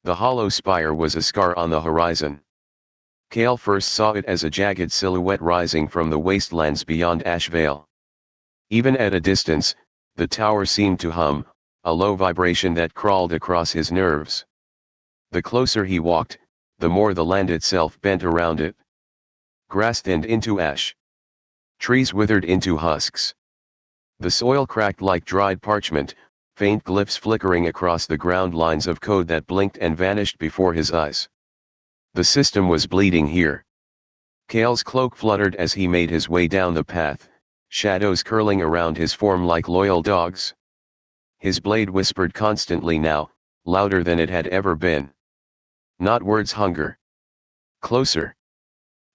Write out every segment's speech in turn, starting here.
The Hollow Spire was a scar on the horizon. Kale first saw it as a jagged silhouette rising from the wastelands beyond Ashvale. Even at a distance, the tower seemed to hum, a low vibration that crawled across his nerves. The closer he walked, the more the land itself bent around it. Grass thinned into ash. Trees withered into husks. The soil cracked like dried parchment, faint glyphs flickering across the ground lines of code that blinked and vanished before his eyes. The system was bleeding here. Kale's cloak fluttered as he made his way down the path, shadows curling around his form like loyal dogs. His blade whispered constantly now, louder than it had ever been. Not words hunger. Closer.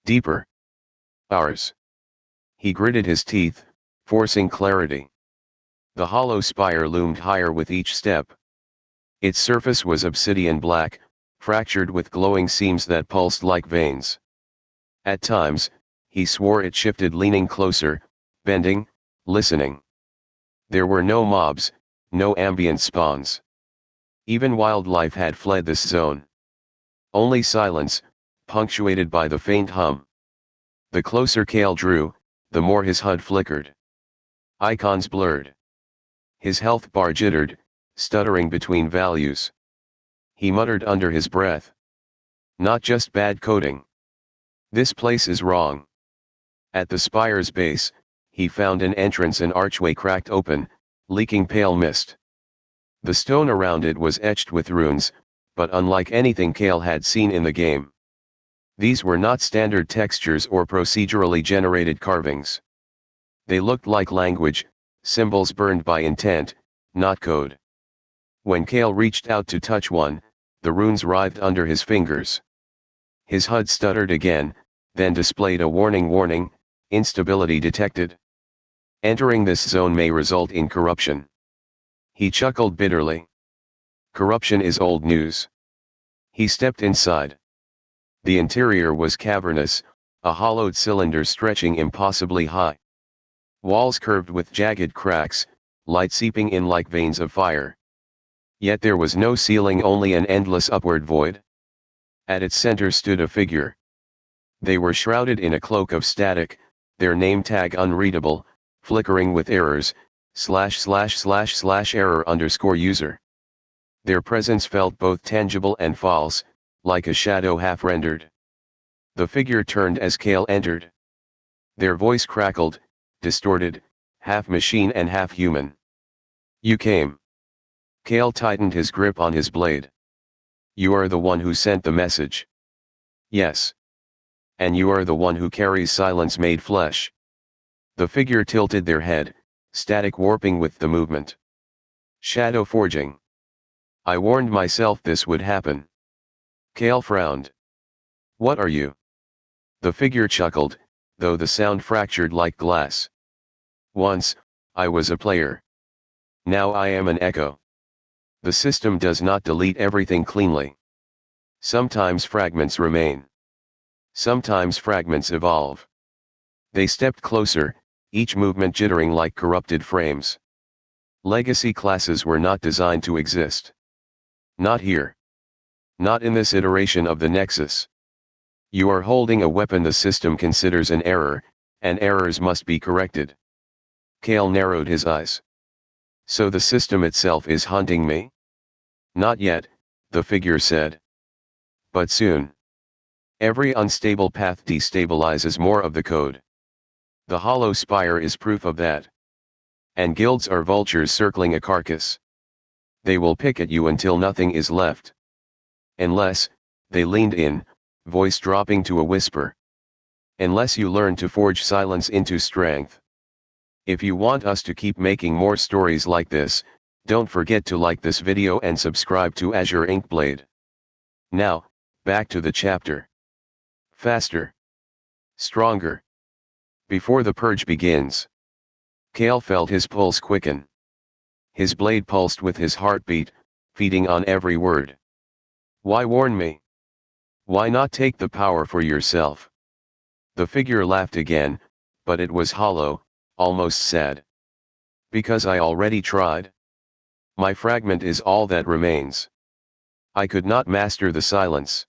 Deeper. Ours. He gritted his teeth, forcing clarity. The Hollow Spire loomed higher with each step. Its surface was obsidian black, fractured with glowing seams that pulsed like veins. At times, he swore it shifted, leaning closer, bending, listening. There were no mobs, no ambient spawns. Even wildlife had fled this zone. Only silence, punctuated by the faint hum. The closer Kale drew, the more his HUD flickered. Icons blurred. His health bar jittered, stuttering between values. He muttered under his breath. Not just bad coding. This place is wrong. At the spire's base, he found an entrance, an archway cracked open, leaking pale mist. The stone around it was etched with runes, but unlike anything Kale had seen in the game. These were not standard textures or procedurally generated carvings. They looked like language, symbols burned by intent, not code. When Kale reached out to touch one, the runes writhed under his fingers. His HUD stuttered again, then displayed a warning, instability detected. Entering this zone may result in corruption. He chuckled bitterly. Corruption is old news. He stepped inside. The interior was cavernous, a hollowed cylinder stretching impossibly high. Walls curved with jagged cracks, light seeping in like veins of fire. Yet there was no ceiling, only an endless upward void. At its center stood a figure. They were shrouded in a cloak of static, their name tag unreadable, flickering with errors, ////error_user. Their presence felt both tangible and false, like a shadow half-rendered. The figure turned as Kale entered. Their voice crackled, distorted, half machine and half human. You came. Kale tightened his grip on his blade. You are the one who sent the message. Yes. And you are the one who carries silence made flesh. The figure tilted their head, static warping with the movement. Shadow forging. I warned myself this would happen. Kale frowned. What are you? The figure chuckled, though the sound fractured like glass. Once, I was a player. Now I am an echo. The system does not delete everything cleanly. Sometimes fragments remain. Sometimes fragments evolve. They stepped closer, each movement jittering like corrupted frames. Legacy classes were not designed to exist. Not here. Not in this iteration of the Nexus. You are holding a weapon the system considers an error, and errors must be corrected. Kale narrowed his eyes. So the system itself is hunting me? Not yet, the figure said. But soon. Every unstable path destabilizes more of the code. The Hollow Spire is proof of that. And guilds are vultures circling a carcass. They will pick at you until nothing is left. Unless, they leaned in, voice dropping to a whisper. Unless you learn to forge silence into strength. If you want us to keep making more stories like this, don't forget to like this video and subscribe to Azure Inkblade. Now, back to the chapter. Faster. Stronger. Before the purge begins. Kale felt his pulse quicken. His blade pulsed with his heartbeat, feeding on every word. Why warn me? Why not take the power for yourself? The figure laughed again, but it was hollow, almost sad. Because I already tried. My fragment is all that remains. I could not master the silence.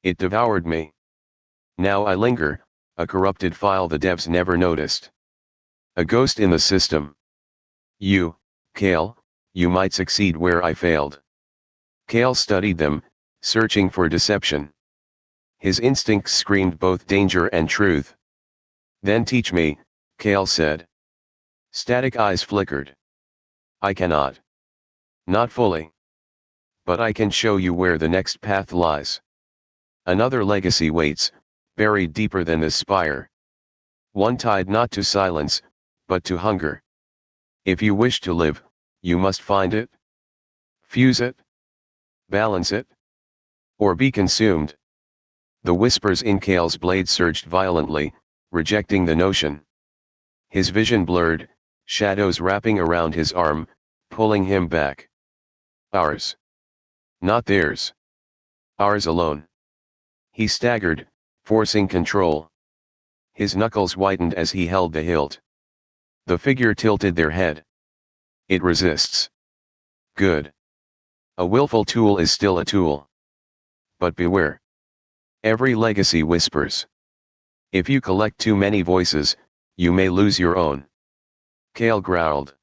It devoured me. Now I linger, a corrupted file the devs never noticed. A ghost in the system. You, Kale, you might succeed where I failed. Kale studied them, searching for deception. His instincts screamed both danger and truth. Then teach me, Kale said. Static eyes flickered. I cannot. Not fully. But I can show you where the next path lies. Another legacy waits, buried deeper than this spire. One tied not to silence, but to hunger. If you wish to live, you must find it, fuse it, balance it, or be consumed. The whispers in Kale's blade surged violently, rejecting the notion. His vision blurred, shadows wrapping around his arm, pulling him back. Ours. Not theirs. Ours alone. He staggered, forcing control. His knuckles whitened as he held the hilt. The figure tilted their head. It resists. Good. A willful tool is still a tool. But beware. Every legacy whispers. If you collect too many voices, you may lose your own. Kale growled.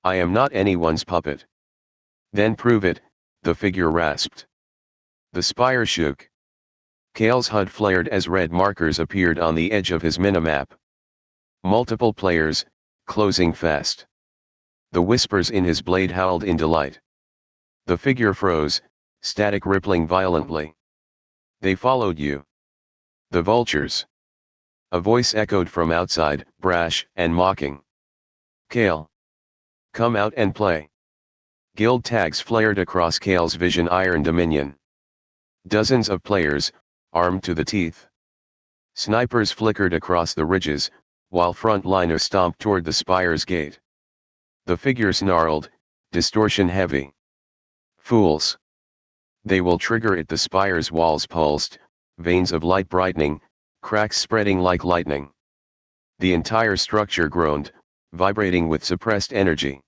I am not anyone's puppet. Then prove it, the figure rasped. The spire shook. Kale's HUD flared as red markers appeared on the edge of his minimap. Multiple players, closing fast. The whispers in his blade howled in delight. The figure froze, static rippling violently. They followed you. The vultures. A voice echoed from outside, brash and mocking. Kale. Come out and play. Guild tags flared across Kale's vision Iron Dominion. Dozens of players, armed to the teeth. Snipers flickered across the ridges, while frontliners stomped toward the spire's gate. The figure snarled, distortion heavy. Fools. They will trigger it. The spire's walls pulsed, veins of light brightening, cracks spreading like lightning. The entire structure groaned, vibrating with suppressed energy.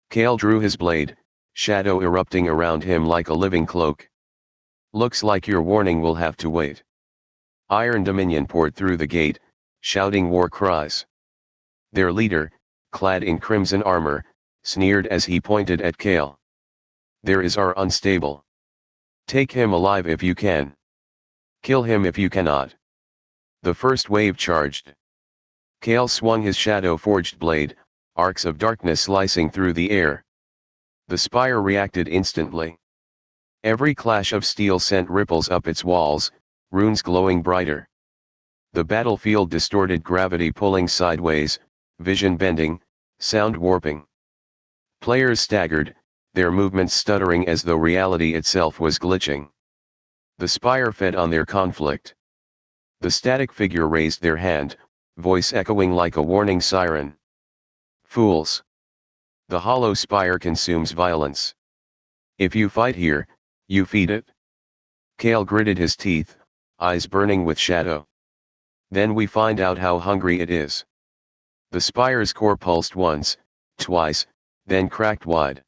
Kale drew his blade, shadow erupting around him like a living cloak. Looks like your warning will have to wait. Iron Dominion poured through the gate, shouting war cries. Their leader, clad in crimson armor, sneered as he pointed at Kale. There is our unstable. Take him alive if you can. Kill him if you cannot. The first wave charged. Kale swung his shadow-forged blade, arcs of darkness slicing through the air. The spire reacted instantly. Every clash of steel sent ripples up its walls, runes glowing brighter. The battlefield distorted, gravity pulling sideways, vision bending, sound warping. Players staggered, their movements stuttering as though reality itself was glitching. The spire fed on their conflict. The static figure raised their hand, voice echoing like a warning siren. Fools. The Hollow Spire consumes violence. If you fight here, you feed it. Kale gritted his teeth, eyes burning with shadow. Then we find out how hungry it is. The spire's core pulsed once, twice, then cracked wide.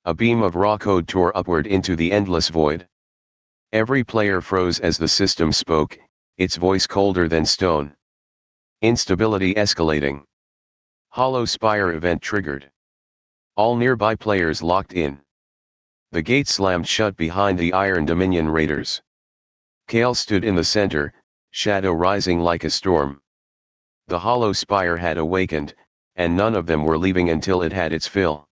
A beam of raw code tore upward into the endless void. Every player froze as the system spoke, its voice colder than stone. Instability escalating. Hollow Spire event triggered. All nearby players locked in. The gate slammed shut behind the Iron Dominion raiders. Kale stood in the center, shadow rising like a storm. The Hollow Spire had awakened, and none of them were leaving until it had its fill.